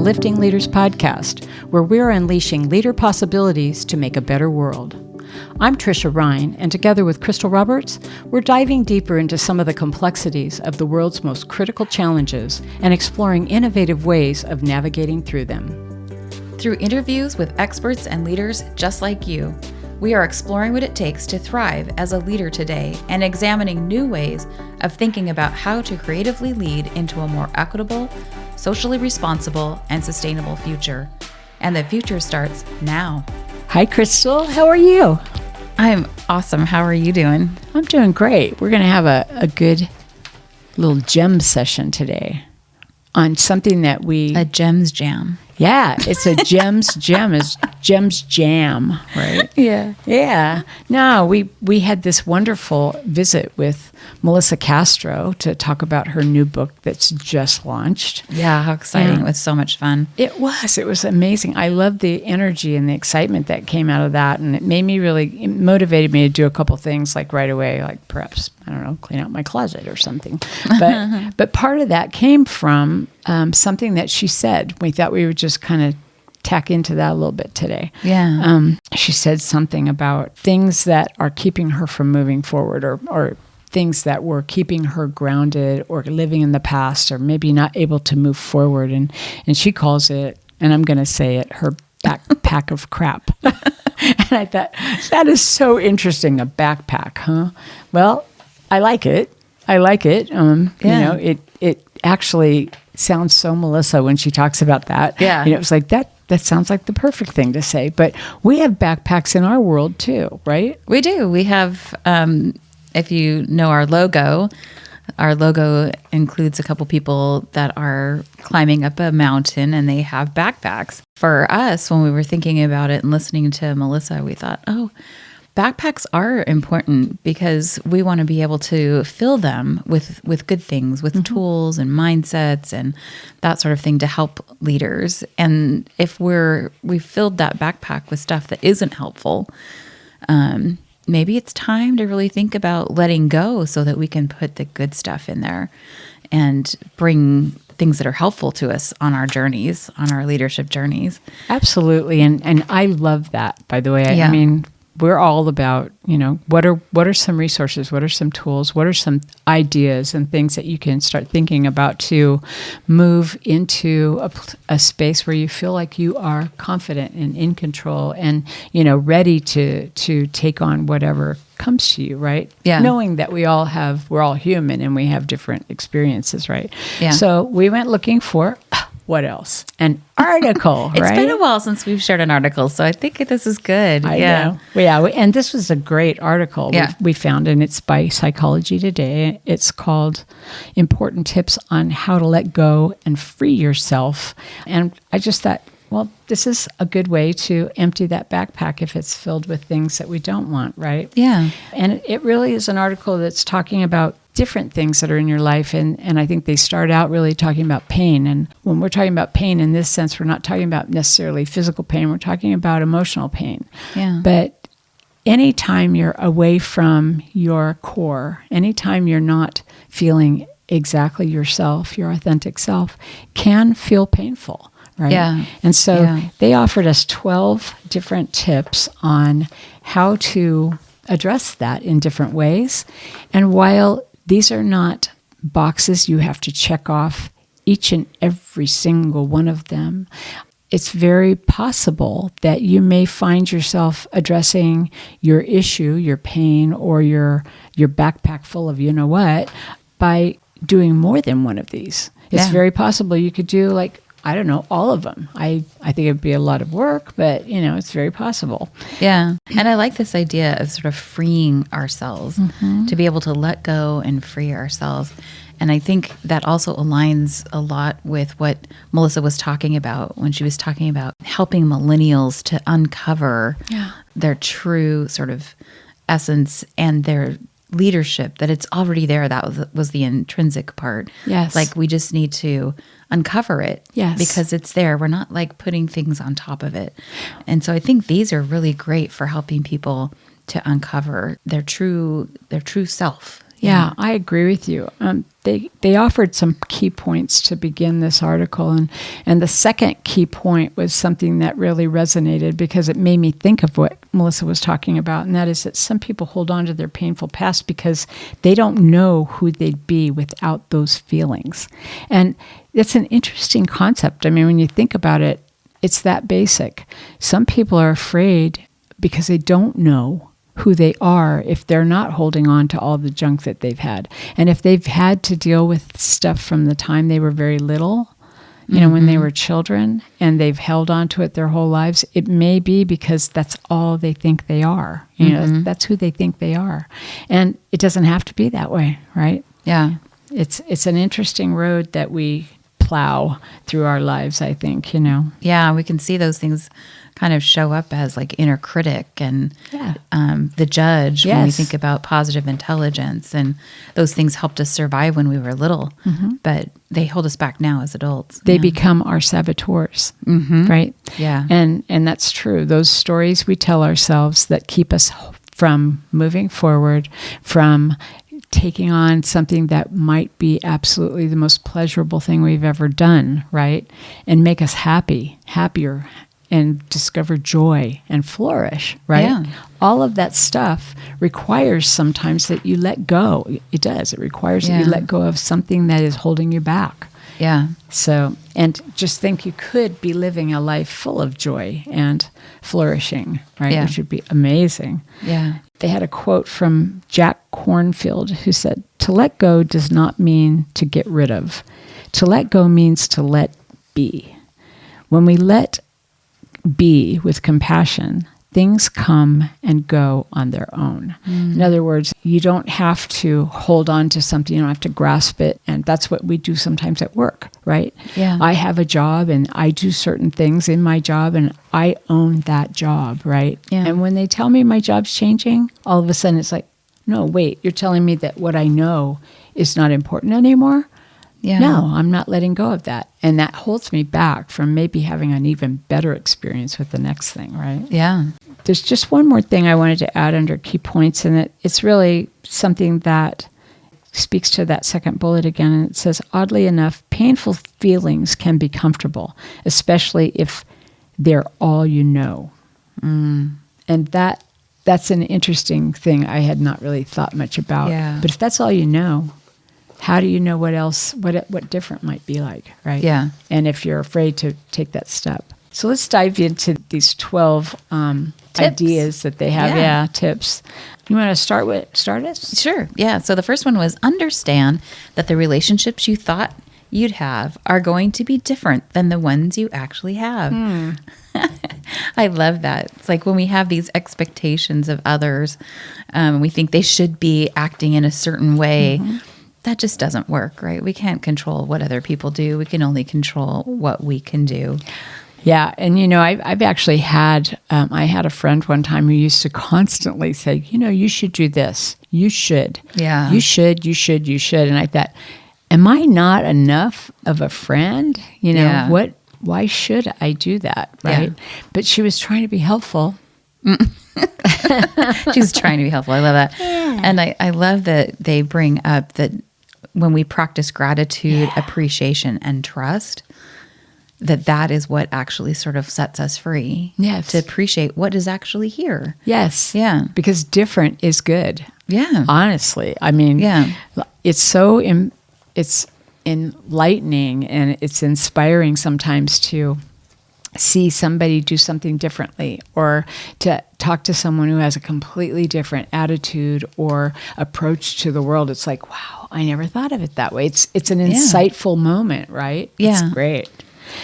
to Lifting Leaders Podcast, where we're unleashing leader possibilities to make a better world. I'm Tricia Ryan, and together with Crystal Roberts, we're diving deeper into some of the complexities of the world's most critical challenges and exploring innovative ways of navigating through them. Through interviews with experts and leaders just like you, we are exploring what it takes to thrive as a leader today and examining new ways of thinking about how to creatively lead into a more equitable, socially responsible, and sustainable future. And the future starts now. Hi, Crystal. How are you? I'm awesome. How are you doing? I'm doing great. We're going to have a good little gem session today on something that A gems jam. Yeah, it's a gems jam. Is gems jam, right? Yeah. Yeah. No, we had this wonderful visit with Melissa Castro to talk about her new book that's just launched. Yeah, how exciting. It was so much fun. It was amazing. I loved the energy and the excitement that came out of that. And it motivated me to do a couple things like right away, like perhaps, I don't know, clean out my closet or something. But part of that came from something that she said. We thought we would just kind of tack into that a little bit today. Yeah. She said something about things that are keeping her from moving forward or things that were keeping her grounded or living in the past or maybe not able to move forward. And she calls it, and I'm going to say it, her backpack of crap. And I thought, that is so interesting, a backpack, huh? Well, I like it. You know, it actually sounds so Melissa when she talks about that. Yeah. You know, it was like, that sounds like the perfect thing to say. But we have backpacks in our world too, right? We do. We have, if you know our logo includes a couple people that are climbing up a mountain and they have backpacks. For us, when we were thinking about it and listening to Melissa, we thought, backpacks are important because we want to be able to fill them with good things, with tools and mindsets and that sort of thing to help leaders. And if we filled that backpack with stuff that isn't helpful, maybe it's time to really think about letting go so that we can put the good stuff in there and bring things that are helpful to us on our journeys, on our leadership journeys. Absolutely. And I love that, by the way. I mean, we're all about, you know, what are some resources? What are some tools? What are some ideas and things that you can start thinking about to move into a space where you feel like you are confident and in control and, you know, ready to take on whatever comes to you, right? Yeah. Knowing that we're all human and we have different experiences, right? Yeah. So we went looking for what else? An article, It's right? been a while since we've shared an article, so I think this is good. I know. Yeah, and this was a great article we found, and it's by Psychology Today. It's called Important Tips on How to Let Go and Free Yourself. And I just thought, well, this is a good way to empty that backpack if it's filled with things that we don't want, right? Yeah. And it really is an article that's talking about different things that are in your life. And I think they start out really talking about pain. And when we're talking about pain in this sense, we're not talking about necessarily physical pain. We're talking about emotional pain. Yeah. But anytime you're away from your core, anytime you're not feeling exactly yourself, your authentic self, can feel painful. Right? Yeah. And so they offered us 12 different tips on how to address that in different ways. And while these are not boxes you have to check off each and every single one of them, it's very possible that you may find yourself addressing your issue, your pain, or your backpack full of you know what by doing more than one of these. It's very possible you could do I don't know, all of them. I think it'd be a lot of work, but, you know, it's very possible. Yeah. And I like this idea of sort of freeing ourselves to be able to let go and free ourselves. And I think that also aligns a lot with what Melissa was talking about when she was talking about helping millennials to uncover their true sort of essence and their leadership, that it's already there. That was the intrinsic part. Yes. Like we just need to uncover it. Yes. Because it's there. We're not like putting things on top of it. And so I think these are really great for helping people to uncover their true self. Yeah, I agree with you. They offered some key points to begin this article, and the second key point was something that really resonated because it made me think of what Melissa was talking about, and that is that some people hold on to their painful past because they don't know who they'd be without those feelings. And it's an interesting concept. I mean, when you think about it, it's that basic. Some people are afraid because they don't know who they are if they're not holding on to all the junk that they've had. And if they've had to deal with stuff from the time they were very little, when they were children, and they've held on to it their whole lives, it may be because that's all they think they are. That's who they think they are. And it doesn't have to be that way, right? Yeah. It's an interesting road that we plow through our lives, I think, Yeah, we can see those things kind of show up as like inner critic and the judge when we think about positive intelligence, and those things helped us survive when we were little, but they hold us back now as adults. They become our saboteurs, right? Yeah. And that's true. Those stories we tell ourselves that keep us from moving forward, from taking on something that might be absolutely the most pleasurable thing we've ever done, right? And make us happier, and discover joy and flourish, right? Yeah. All of that stuff requires sometimes that you let go. It does. It requires that you let go of something that is holding you back. Yeah. So, and just think you could be living a life full of joy and flourishing, right? Yeah. Which would be amazing. Yeah. They had a quote from Jack Kornfield who said, "To let go does not mean to get rid of. To let go means to let be. When we let be with compassion, things come and go on their own." In other words, you don't have to hold on to something. You don't have to grasp it. And that's what we do sometimes at work, right? Yeah. I have a job and I do certain things in my job and I own that job, right? Yeah. And when they tell me my job's changing, all of a sudden it's like, no, wait, you're telling me that what I know is not important anymore? Yeah. No, I'm not letting go of that. And that holds me back from maybe having an even better experience with the next thing, right? Yeah. There's just one more thing I wanted to add under key points, and it's really something that speaks to that second bullet again. And it says, oddly enough, painful feelings can be comfortable, especially if they're all you know. And that's an interesting thing I had not really thought much about. Yeah. But if that's all you know, how do you know what different might be like, right? Yeah. And if you're afraid to take that step. So let's dive into these 12 ideas that they have. Yeah, tips. You want to start us? Sure. Yeah. So the first one was understand that the relationships you thought you'd have are going to be different than the ones you actually have. I love that. It's like when we have these expectations of others, we think they should be acting in a certain way. That just doesn't work, right? We can't control what other people do. We can only control what we can do. Yeah. And, I've actually had, I had a friend one time who used to constantly say, you should do this. You should. Yeah. You should. And I thought, am I not enough of a friend? Why should I do that? Right. Yeah. But she was trying to be helpful. She's trying to be helpful. I love that. Yeah. And I love that they bring up that when we practice gratitude, appreciation, and trust, that is what actually sort of sets us free. Yes. To appreciate what is actually here. Yes. Yeah. Because different is good. Yeah. Honestly. I mean, it's it's enlightening and it's inspiring sometimes to see somebody do something differently, or to talk to someone who has a completely different attitude or approach to the world. It's like, wow, I never thought of it that way. It's an insightful moment, right? Yeah. It's great.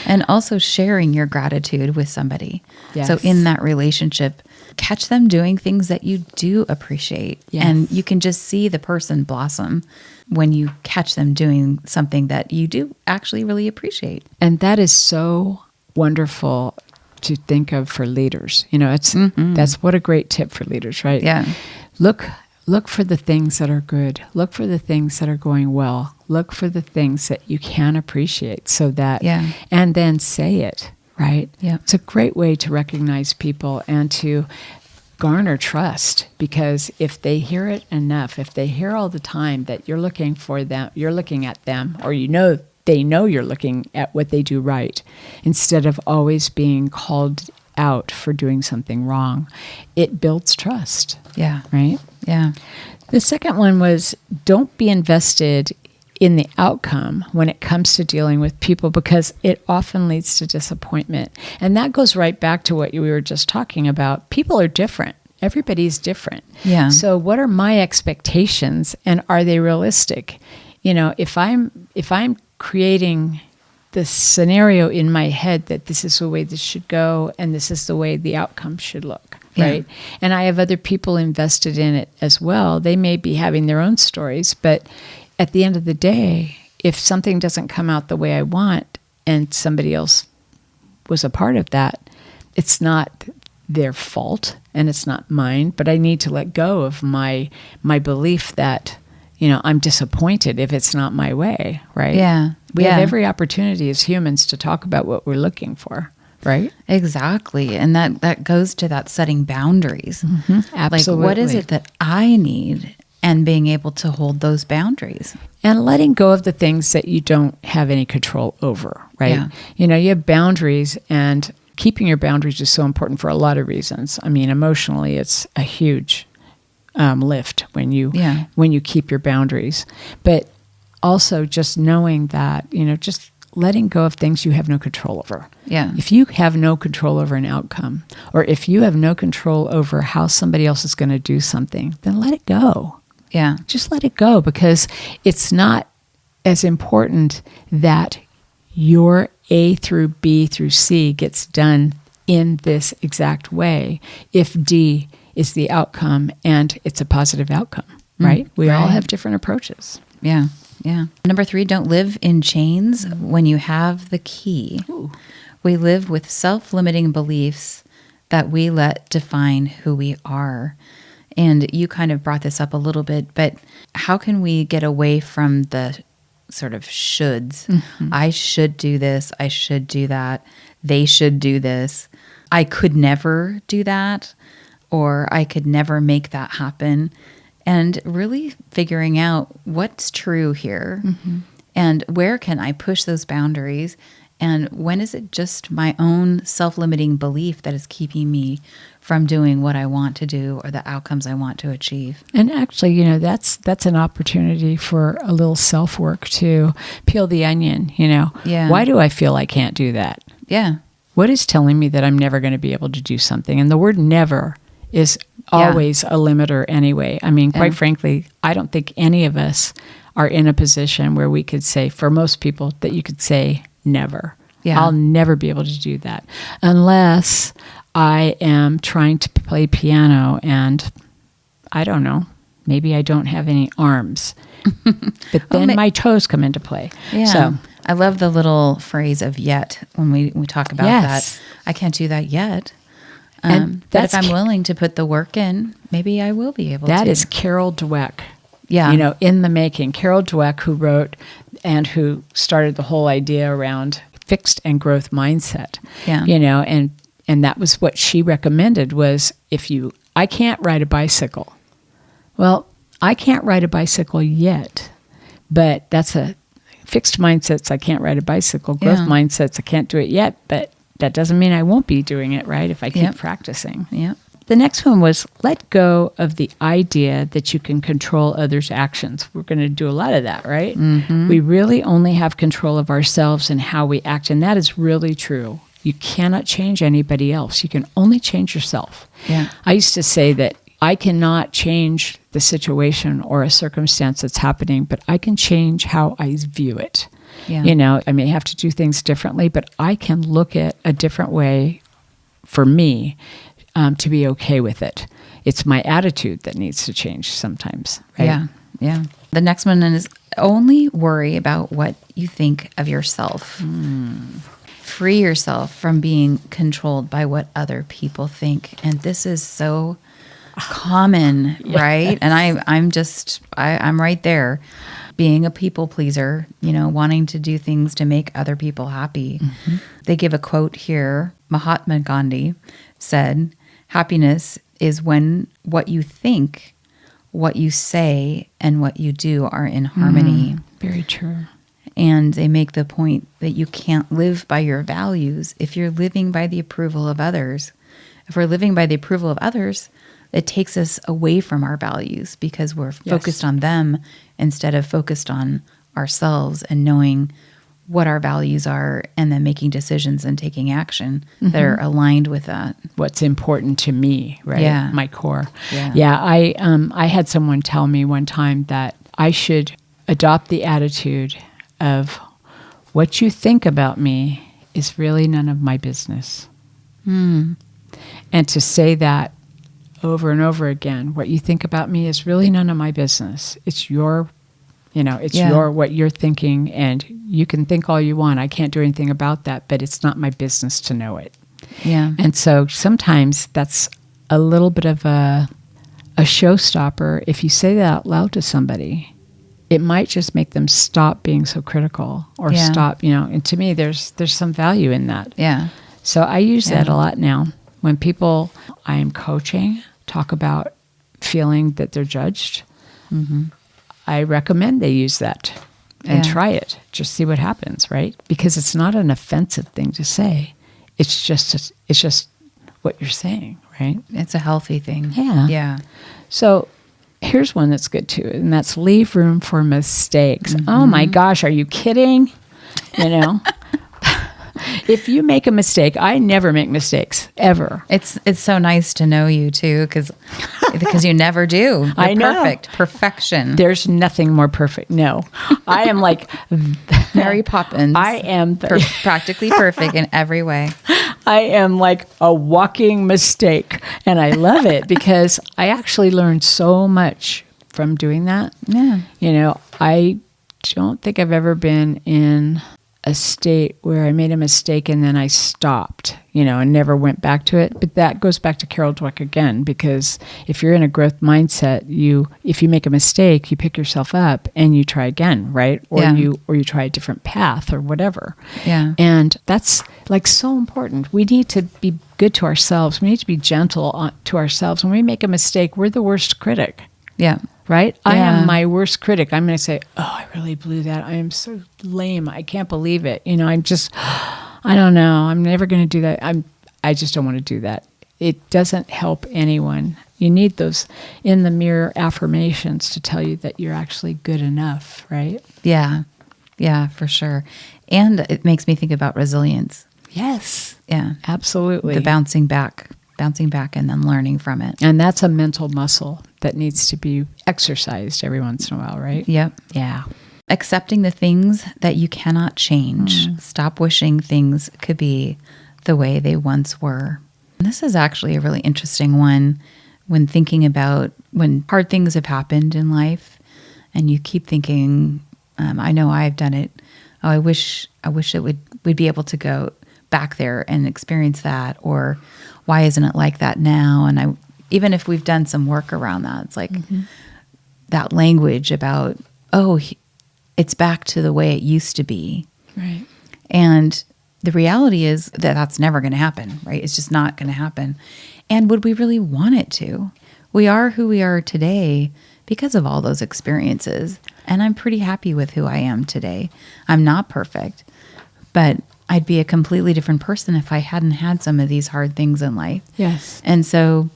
And also sharing your gratitude with somebody. Yes. So in that relationship, catch them doing things that you do appreciate. Yes. And you can just see the person blossom when you catch them doing something that you do actually really appreciate. And that is so wonderful to think of for leaders. That's what a great tip for leaders, right? Yeah. Look for the things that are good. Look for the things that are going well. Look for the things that you can appreciate and then say it, right? Yeah. It's a great way to recognize people and to garner trust, because if they hear it enough, if they hear all the time that you're looking for them, you're looking at them, or they know you're looking at what they do right, instead of always being called out for doing something wrong, it builds trust. Yeah. Right? Yeah. The second one was, don't be invested in the outcome when it comes to dealing with people, because it often leads to disappointment. And that goes right back to what we were just talking about. People are different. Everybody's different. Yeah. So what are my expectations, and are they realistic? If I'm creating this scenario in my head that this is the way this should go and this is the way the outcome should look, right? Yeah. And I have other people invested in it as well. They may be having their own stories, but at the end of the day, if something doesn't come out the way I want and somebody else was a part of that, it's not their fault and it's not mine, but I need to let go of my belief that, I'm disappointed if it's not my way, right? Yeah. We have every opportunity as humans to talk about what we're looking for, right? Exactly. And that goes to that setting boundaries. Mm-hmm. Absolutely. Like, what is it that I need? And being able to hold those boundaries. And letting go of the things that you don't have any control over, right? Yeah. You have boundaries, and keeping your boundaries is so important for a lot of reasons. I mean, emotionally, it's a huge lift when you keep your boundaries. But also just knowing that, just letting go of things you have no control over. Yeah. If you have no control over an outcome, or if you have no control over how somebody else is going to do something, then let it go. Yeah. Just let it go, because it's not as important that your A through B through C gets done in this exact way if D is the outcome and it's a positive outcome, right? We all have different approaches. Yeah. Yeah. Number 3, don't live in chains when you have the key. Ooh. We live with self-limiting beliefs that we let define who we are. And you kind of brought this up a little bit, but how can we get away from the sort of shoulds? Mm-hmm. I should do this. I should do that. They should do this. I could never do that, or I could never make that happen. And really figuring out what's true here, and where can I push those boundaries, and when is it just my own self-limiting belief that is keeping me from doing what I want to do or the outcomes I want to achieve. And actually, that's an opportunity for a little self-work to peel the onion, Yeah. Why do I feel I can't do that? Yeah. What is telling me that I'm never going to be able to do something? And the word never is always a limiter anyway. I mean, quite frankly, I don't think any of us are in a position where we could say, for most people, that you could say never. Yeah. I'll never be able to do that unless I am trying to play piano and I don't know, maybe I don't have any arms, but then my toes come into play. Yeah. So I love the little phrase of yet when we talk about that. I can't do that yet. But if I'm willing to put the work in, maybe I will be able to. That is Carol Dweck. Yeah. In the making. Carol Dweck, who wrote and who started the whole idea around fixed and growth mindset. Yeah. And that was what she recommended was I can't ride a bicycle. Well, I can't ride a bicycle yet, but that's a fixed mindset. I can't ride a bicycle. Growth mindsets, I can't do it yet, but that doesn't mean I won't be doing it, right? If I keep practicing. Yeah. The next one was let go of the idea that you can control others' actions. We're going to do a lot of that, right? Mm-hmm. We really only have control of ourselves and how we act, and that is really true. You cannot change anybody else. You can only change yourself. Yeah. I used to say that I cannot change the situation or a circumstance that's happening, but I can change how I view it. Yeah. I may have to do things differently, but I can look at a different way for me to be okay with it. It's my attitude that needs to change sometimes. Right? Yeah. Yeah. The next one is only worry about what you think of yourself. Free yourself from being controlled by what other people think. And this is so common, right? And I'm right there. Being a people pleaser, wanting to do things to make other people happy. Mm-hmm. They give a quote here. Mahatma Gandhi said, "Happiness is when what you think, what you say, and what you do are in harmony. Very true. And they make the point that you can't live by your values if you're living by the approval of others. If we're living by the approval of others, it takes us away from our values because we're focused on them instead of focused on ourselves and knowing what our values are and then making decisions and taking action that are aligned with that. What's important to me, right? Yeah. My core. Yeah. I had someone tell me one time that I should adopt the attitude of what you think about me is really none of my business. And to say that over and over again, what you think about me is really none of my business. It's your, what you're thinking, and you can think all you want. I can't do anything about that, but it's not my business to know it. Yeah. And so sometimes that's a little bit of a showstopper. If you say that out loud to somebody, it might just make them stop being so critical or stop, and to me, there's some value in that. Yeah. So I use that a lot now. When people I am coaching talk about feeling that they're judged, I recommend they use that and try it. Just see what happens, right? Because it's not an offensive thing to say. It's just what you're saying, right? It's a healthy thing. Yeah. Yeah. So here's one that's good too, and that's leave room for mistakes. Oh my gosh, are you kidding? If you make a mistake, I never make mistakes, ever. It's so nice to know you too, because you never do. You're I know. Perfect. Perfection. There's nothing more perfect. No, I am like Mary Poppins. I am practically perfect in every way. I am like a walking mistake, and I love it because I actually learned so much from doing that. Yeah. I don't think I've ever been in a state where I made a mistake and then I stopped, and never went back to it. But that goes back to Carol Dweck again, because if you're in a growth mindset, if you make a mistake, you pick yourself up and you try again, right? Or you try a different path or whatever. Yeah. And that's like so important. We need to be good to ourselves. We need to be gentle to ourselves. When we make a mistake, we're the worst critic. Yeah. Right? Yeah. I am my worst critic. I'm going to say, oh, I really blew that. I am so lame. I can't believe it. I don't know. I'm never going to do that. I just don't want to do that. It doesn't help anyone. You need those in the mirror affirmations to tell you that you're actually good enough, right? Yeah. Yeah, for sure. And it makes me think about resilience. Yes. Yeah. Absolutely. The bouncing back and then learning from it. And that's a mental muscle that needs to be exercised every once in a while, right? Yep. Yeah. Accepting the things that you cannot change. Stop wishing things could be the way they once were. And this is actually a really interesting one when thinking about when hard things have happened in life and you keep thinking, I know I've done it. Oh, I wish we'd be able to go back there and experience that, or why isn't it like that now? And even if we've done some work around that, it's like that language about, it's back to the way it used to be. Right. And the reality is that that's never going to happen, right? It's just not going to happen. And would we really want it to? We are who we are today because of all those experiences. And I'm pretty happy with who I am today. I'm not perfect, but I'd be a completely different person if I hadn't had some of these hard things in life. Yes. And so,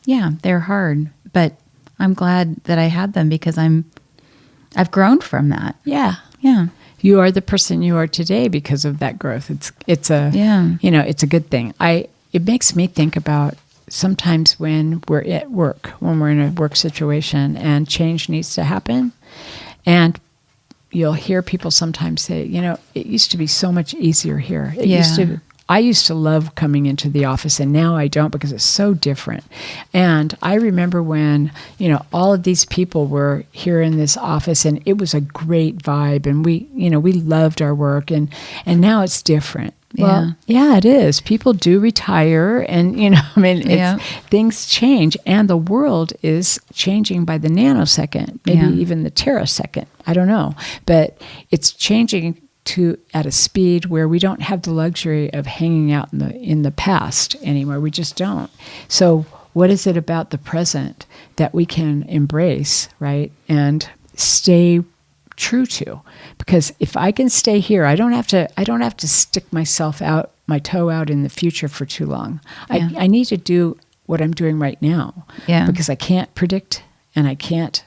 yeah, they're hard, but I'm glad that I had them because I've grown from that. Yeah. Yeah. You are the person you are today because of that growth. It's a it's a good thing. It makes me think about sometimes when we're at work, when we're in a work situation and change needs to happen, and you'll hear people sometimes say, it used to be so much easier here. I used to love coming into the office, and now I don't because it's so different. And I remember when, all of these people were here in this office, and it was a great vibe, and we loved our work, and now it's different. Well, yeah, it is. People do retire, and things change, and the world is changing by the nanosecond, maybe even the terasecond. I don't know, but it's changing at a speed where we don't have the luxury of hanging out in the past anymore. We just don't. So what is it about the present that we can embrace, right? And stay true to. Because if I can stay here, I don't have to stick my toe out in the future for too long. Yeah. I need to do what I'm doing right now. Yeah. Because I can't predict and I can't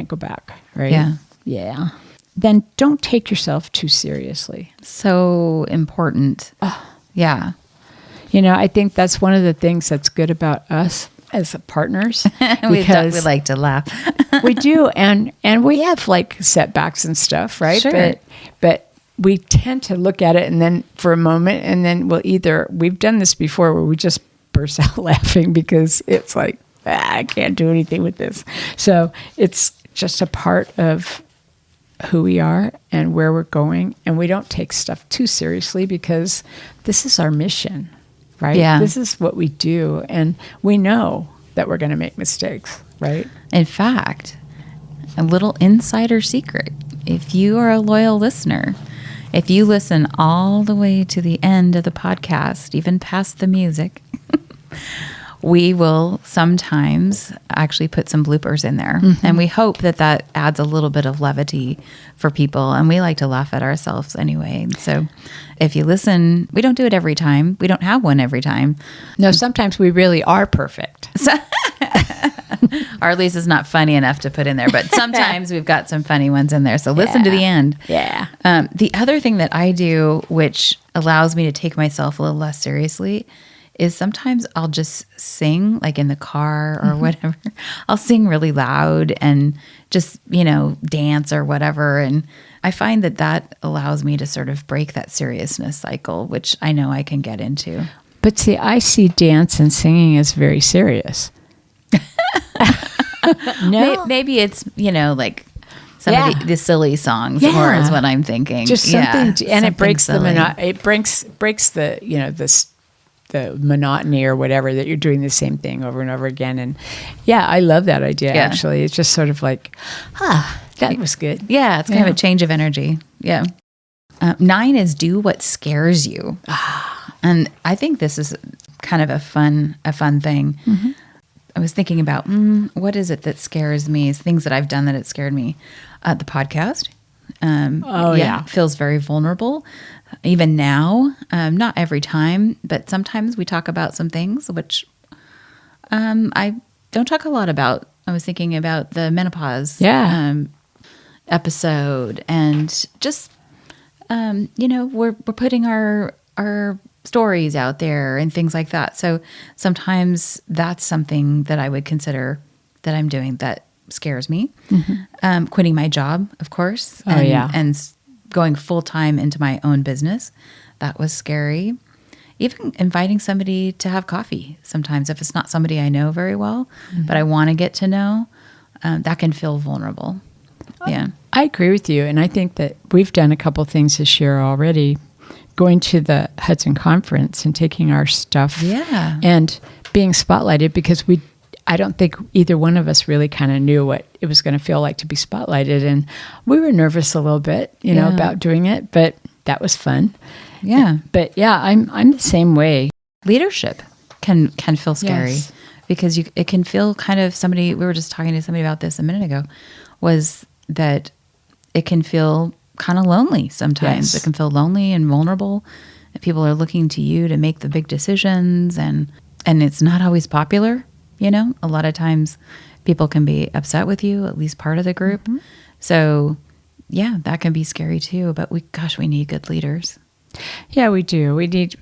go back, right? Yeah. Yeah. Then don't take yourself too seriously. So important. Yeah. I think that's one of the things that's good about us as partners. we like to laugh. We do, and we have like setbacks and stuff, right? Sure. But we tend to look at it and then for a moment, and then we've done this before where we just burst out laughing because it's like, I can't do anything with this. So it's just a part of who we are and where we're going, and we don't take stuff too seriously because this is our mission, right? Yeah. This is what we do, and we know that we're going to make mistakes, right? In fact, a little insider secret. If you are a loyal listener, if you listen all the way to the end of the podcast, even past the music, we will sometimes actually put some bloopers in there. Mm-hmm. And we hope that adds a little bit of levity for people. And we like to laugh at ourselves anyway. So if you listen, we don't do it every time. We don't have one every time. No, sometimes we really are perfect. Or at least it's not funny enough to put in there. But sometimes we've got some funny ones in there. So listen to the end. Yeah. The other thing that I do, which allows me to take myself a little less seriously, is sometimes I'll just sing like in the car or whatever. I'll sing really loud and just, dance or whatever. And I find that allows me to sort of break that seriousness cycle, which I know I can get into. But see, I see dance and singing as very serious. No. Maybe it's, like some of the silly songs more is what I'm thinking. Just something, and it breaks silly. it breaks the the monotony or whatever, that you're doing the same thing over and over again. And I love that idea, actually. It's just sort of like, that was good. Yeah, it's kind of a change of energy. Yeah. 9 is do what scares you. And I think this is kind of a fun thing. Mm-hmm. I was thinking about, what is it that scares me? Is things that I've done that it scared me. The podcast. Feels very vulnerable. Even now, not every time, but sometimes we talk about some things which I don't talk a lot about. I was thinking about the menopause episode, and just we're putting our stories out there and things like that. So sometimes that's something that I would consider that I'm doing that scares me. Mm-hmm. Quitting my job, of course, and going full-time into my own business. That was scary. Even inviting somebody to have coffee sometimes, if it's not somebody I know very well, but I want to get to know, that can feel vulnerable. Yeah. I agree with you. And I think that we've done a couple things this year already, going to the Hudson Conference and taking our stuff and being spotlighted, because I don't think either one of us really kind of knew what it was going to feel like to be spotlighted. And we were nervous a little bit, about doing it, but that was fun. Yeah. But I'm the same way. Leadership can feel scary because it can feel kind of we were just talking to somebody about this a minute ago, was that it can feel kind of lonely sometimes. Yes. It can feel lonely and vulnerable. People are looking to you to make the big decisions, and it's not always popular. A lot of times people can be upset with you, at least part of the group. Mm-hmm. So that can be scary too, but we need good leaders. Yeah, we do.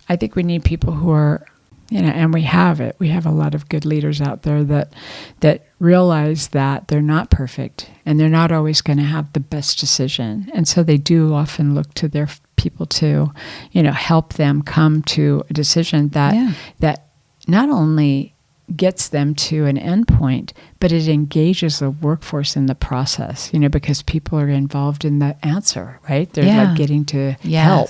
I think we need people who are, and we have it. We have a lot of good leaders out there that realize that they're not perfect and they're not always going to have the best decision. And so they do often look to their people to, help them come to a decision that not only gets them to an end point, but it engages the workforce in the process, because people are involved in the answer, right? They're like getting to help.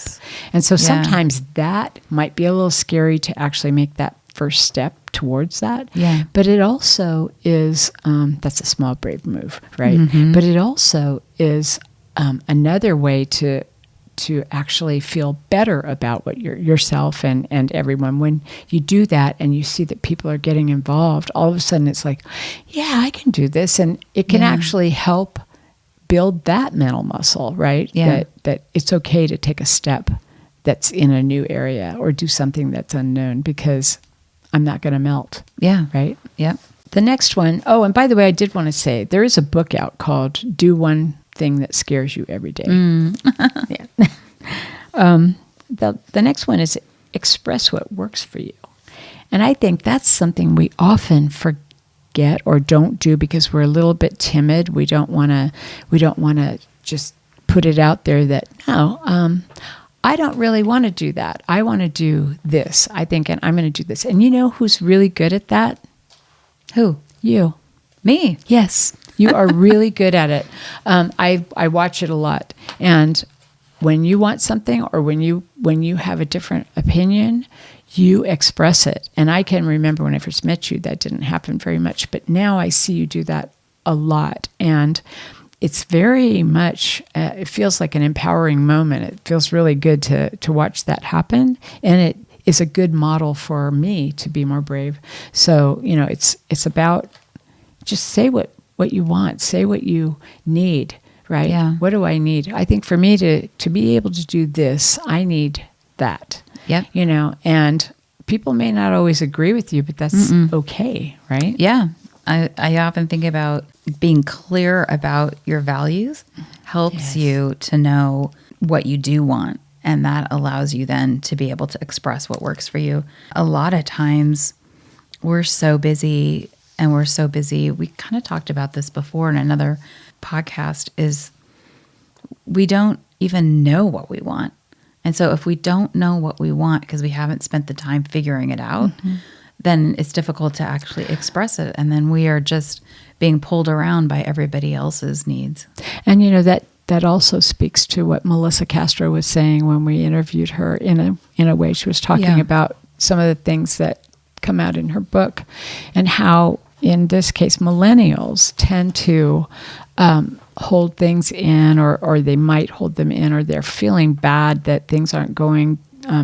And so sometimes that might be a little scary to actually make that first step towards that. Yeah. But it also is, that's a small, brave move, right? Mm-hmm. But it also is another way to to actually feel better about what yourself and everyone. When you do that and you see that people are getting involved, all of a sudden it's like, yeah, I can do this. And it can actually help build that mental muscle, right? Yeah. That it's okay to take a step that's in a new area or do something that's unknown because I'm not going to melt. Yeah. Right? Yep. The next one, oh, and by the way, I did want to say, there is a book out called Do One Thing That Scares You Every Day. Yeah. The next one is express what works for you. And I think that's something we often forget or don't do because we're a little bit timid. We don't want to just put it out there that, no, I don't really want to do that. I want to do this. I think, and I'm going to do this. And you know who's really good at that? Who? You. Me. Yes. You are really good at it. I watch it a lot. And when you want something or when you have a different opinion, you express it. And I can remember when I first met you, that didn't happen very much. But now I see you do that a lot. And it's very much, it feels like an empowering moment. It feels really good to watch that happen. And it is a good model for me to be more brave. So, it's about just say what you want, say what you need, right? Yeah. What do I need? I think for me to be able to do this, I need that. Yep. And people may not always agree with you, but that's okay, right? Yeah. I often think about being clear about your values helps you to know what you do want. And that allows you then to be able to express what works for you. A lot of times we're so busy. We kind of talked about this before in another podcast, is we don't even know what we want. And so if we don't know what we want because we haven't spent the time figuring it out, then it's difficult to actually express it. And then we are just being pulled around by everybody else's needs. And that also speaks to what Melissa Castro was saying when we interviewed her in a way. She was talking about some of the things that come out in her book and how, in this case, millennials tend to hold things in or they might hold them in, or they're feeling bad that things aren't going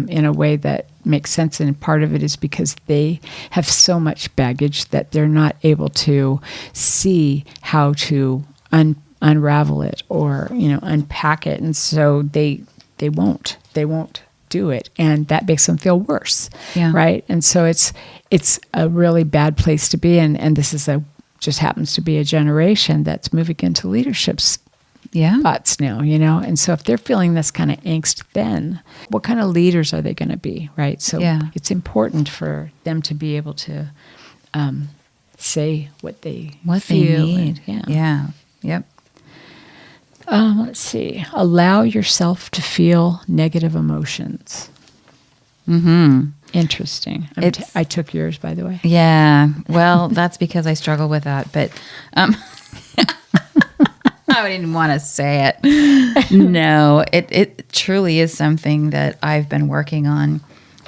in a way that makes sense. And part of it is because they have so much baggage that they're not able to see how to unravel it or unpack it, and so they won't do it, and that makes them feel worse, right? And so it's a really bad place to be, and this is just happens to be a generation that's moving into leadership spots now, and so if they're feeling this kind of angst, then what kind of leaders are they going to be, right? So it's important for them to be able to say what they need. Yep. Let's see. Allow yourself to feel negative emotions. Interesting. I took yours, by the way. Yeah. Well, that's because I struggle with that. But I didn't want to say it. No, it truly is something that I've been working on,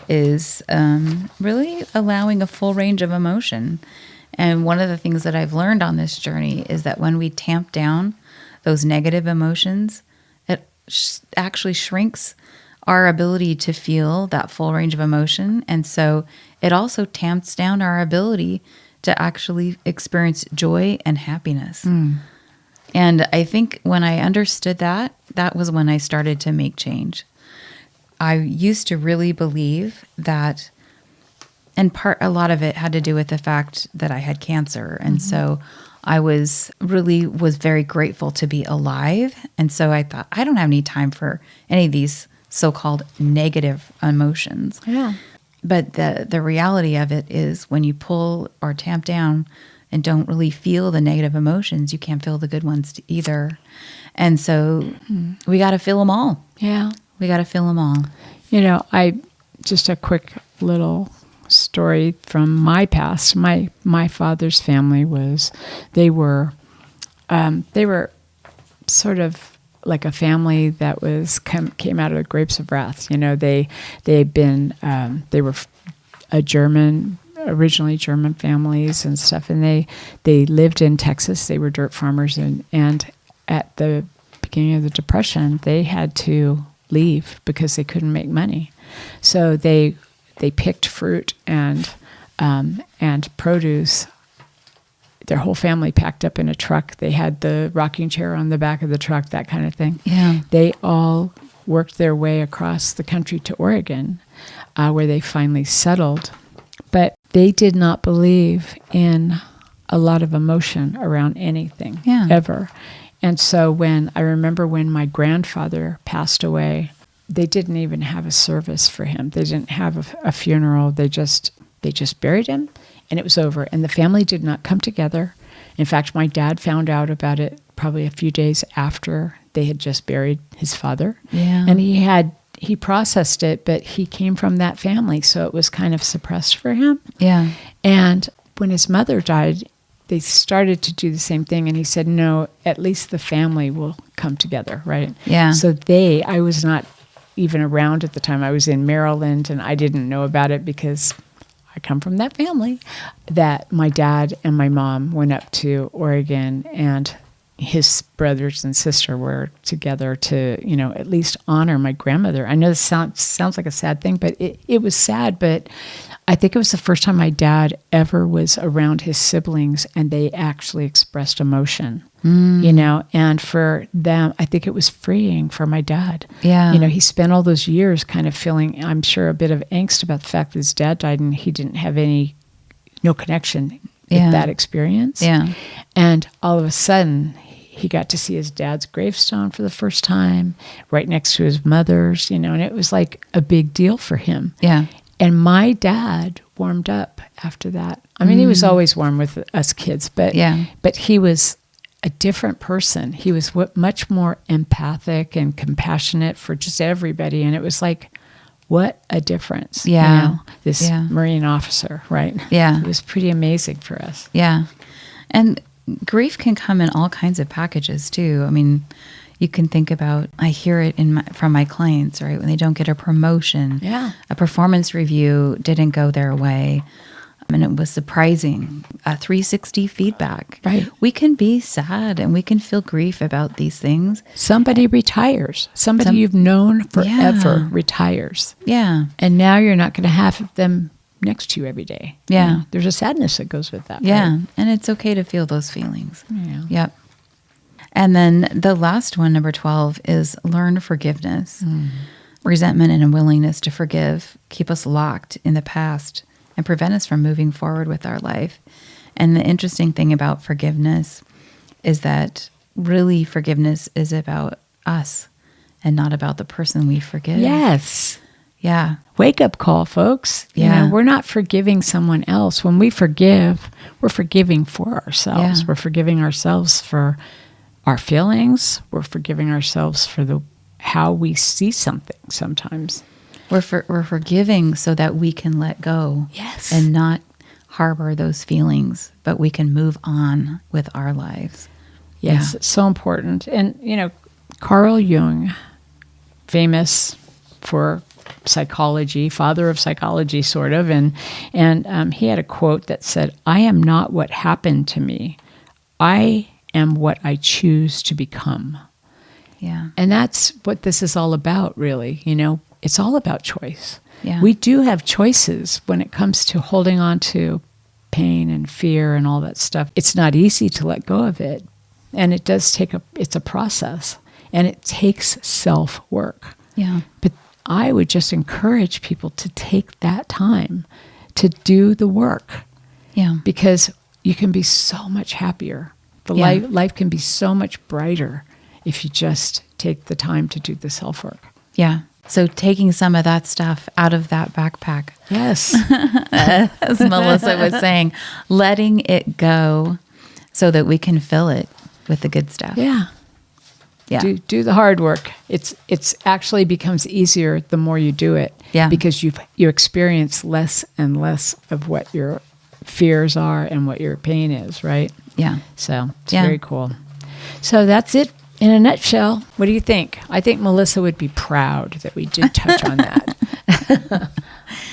is really allowing a full range of emotion. And one of the things that I've learned on this journey is that when we tamp down those negative emotions, it actually shrinks our ability to feel that full range of emotion. And so it also tamps down our ability to actually experience joy and happiness. And I think when I understood that was when I started to make change. I used to really believe that, and a lot of it had to do with the fact that I had cancer. And so I was very grateful to be alive. And so I thought, I don't have any time for any of these so-called negative emotions. Yeah. But the reality of it is when you pull or tamp down and don't really feel the negative emotions, you can't feel the good ones either. And so we got to feel them all. Yeah. We got to feel them all. Just a quick little story from my past. My father's family they were sort of like a family that came out of the grapes of wrath. They were originally German families and stuff, and they lived in Texas. They were dirt farmers, and at the beginning of the Depression, they had to leave because they couldn't make money. So they picked fruit and produce. Their whole family packed up in a truck. They had the rocking chair on the back of the truck, that kind of thing. Yeah. They all worked their way across the country to Oregon, where they finally settled. But they did not believe in a lot of emotion around anything, ever. And so I remember when my grandfather passed away, they didn't even have a service for him. They didn't have a funeral. They just buried him, and it was over. And the family did not come together. In fact, my dad found out about it probably a few days after they had just buried his father. Yeah. And he processed it, but he came from that family, so it was kind of suppressed for him. Yeah. And when his mother died, they started to do the same thing, and he said, no, at least the family will come together, right? Yeah. So I was not even around at the time. I was in Maryland, and I didn't know about it because I come from that family, that my dad and my mom went up to Oregon, and his brothers and sister were together to, at least honor my grandmother. I know this sounds like a sad thing, but it was sad, but I think it was the first time my dad ever was around his siblings and they actually expressed emotion, and for them, I think it was freeing for my dad. Yeah. He spent all those years kind of feeling, I'm sure, a bit of angst about the fact that his dad died and he didn't have no connection with that experience. Yeah. And all of a sudden, he got to see his dad's gravestone for the first time, right next to his mother's, and it was like a big deal for him. Yeah. And my dad warmed up after that. I mean, he was always warm with us kids, but he was a different person. He was much more empathic and compassionate for just everybody. And it was like, what a difference. Yeah. This Marine officer, right? Yeah. It was pretty amazing for us. Yeah. And grief can come in all kinds of packages too. I mean, you can think about, I hear it from my clients, right? When they don't get a promotion, a performance review didn't go their way, and it was surprising, a 360 feedback. Right. We can be sad and we can feel grief about these things. Somebody retires. Somebody you've known forever retires. Yeah. And now you're not going to have them next to you every day. Yeah. There's a sadness that goes with that. Yeah. Right? And it's okay to feel those feelings. Yeah. Yep. And then the last one, number 12, is learn forgiveness. Resentment and unwillingness to forgive keep us locked in the past and prevent us from moving forward with our life. And the interesting thing about forgiveness is that really forgiveness is about us and not about the person we forgive. Yes. Yeah. Wake up call, folks. We're not forgiving someone else. When we forgive, we're forgiving for ourselves. Yeah. We're forgiving ourselves for our feelings. We're forgiving ourselves for how we see something sometimes. We're forgiving so that we can let go. Yes. And not harbor those feelings, but we can move on with our lives. Yes, it's so important. And, Carl Jung, famous for psychology, father of psychology, sort of, and he had a quote that said, "I am not what happened to me. I am what I choose to become." Yeah. And that's what this is all about, really. It's all about choice. Yeah. We do have choices when it comes to holding on to pain and fear and all that stuff. It's not easy to let go of it. And it does it's a process. And it takes self-work. Yeah. But I would just encourage people to take that time to do the work. Yeah. Because you can be so much happier. Life can be so much brighter if you just take the time to do the self-work. Yeah. So taking some of that stuff out of that backpack. Yes. As Melissa was saying, letting it go so that we can fill it with the good stuff. Yeah. Yeah. Do the hard work. It's actually becomes easier the more you do it. Yeah. Because you experience less and less of what your fears are and what your pain is, right? Yeah. So it's very cool. So that's it in a nutshell. What do you think? I think Melissa would be proud that we did touch on that.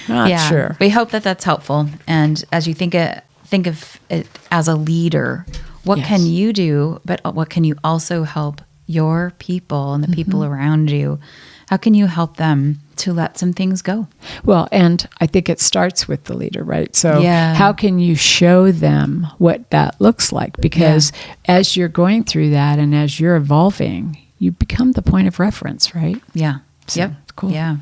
Not sure. We hope that that's helpful. And as you think of it as a leader, what can you do, but what can you also help your people and the people around you How can you help them to let some things go? Well, and I think it starts with the leader, right? So Yeah. how can you show them what that looks like? Because as you're going through that and as you're evolving, you become the point of reference, right? Yeah. So, Yep. cool. Yeah.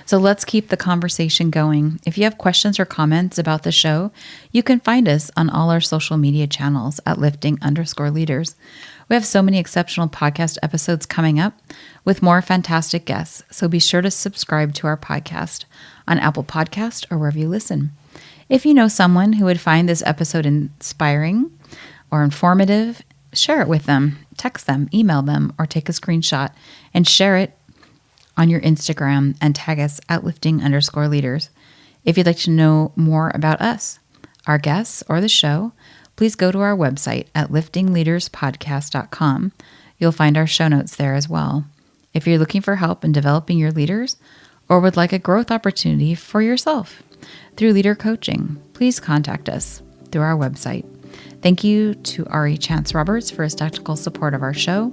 So let's keep the conversation going. If you have questions or comments about the show, you can find us on all our social media channels at lifting_leaders. We have so many exceptional podcast episodes coming up with more fantastic guests. So be sure to subscribe to our podcast on Apple Podcast or wherever you listen. If you know someone who would find this episode inspiring or informative, share it with them, text them, email them, or take a screenshot and share it on your Instagram and tag us at lifting_leaders. If you'd like to know more about us, our guests, or the show, please go to our website at liftingleaderspodcast.com. You'll find our show notes there as well. If you're looking for help in developing your leaders or would like a growth opportunity for yourself through leader coaching, please contact us through our website. Thank you to Ari Chance Roberts for his technical support of our show.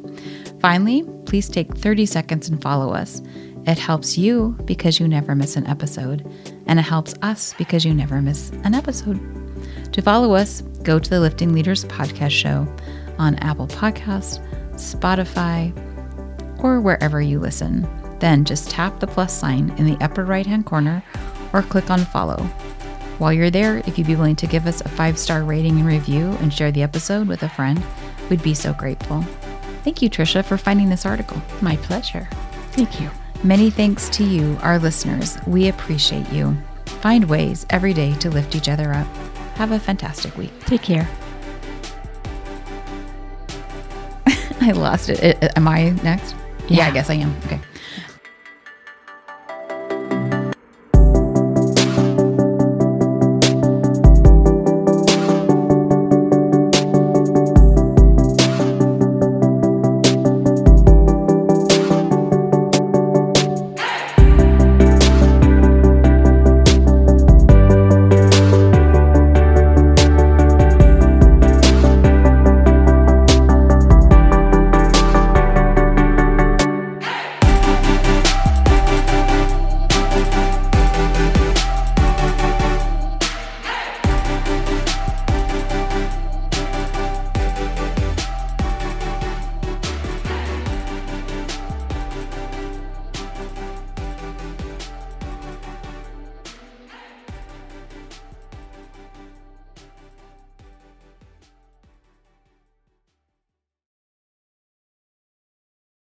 Finally, please take 30 seconds and follow us. It helps you because you never miss an episode, and it helps us because you never miss an episode. To follow us, go to the Lifting Leaders Podcast Show on Apple Podcasts, Spotify, or wherever you listen. Then just tap the plus sign in the upper right-hand corner or click on follow. While you're there, if you'd be willing to give us a 5-star rating and review and share the episode with a friend, we'd be so grateful. Thank you, Tricia, for finding this article. My pleasure. Thank you. Many thanks to you, our listeners. We appreciate you. Find ways every day to lift each other up. Have a fantastic week. Take care. I lost it. Am I next? Yeah. I guess I am. Okay.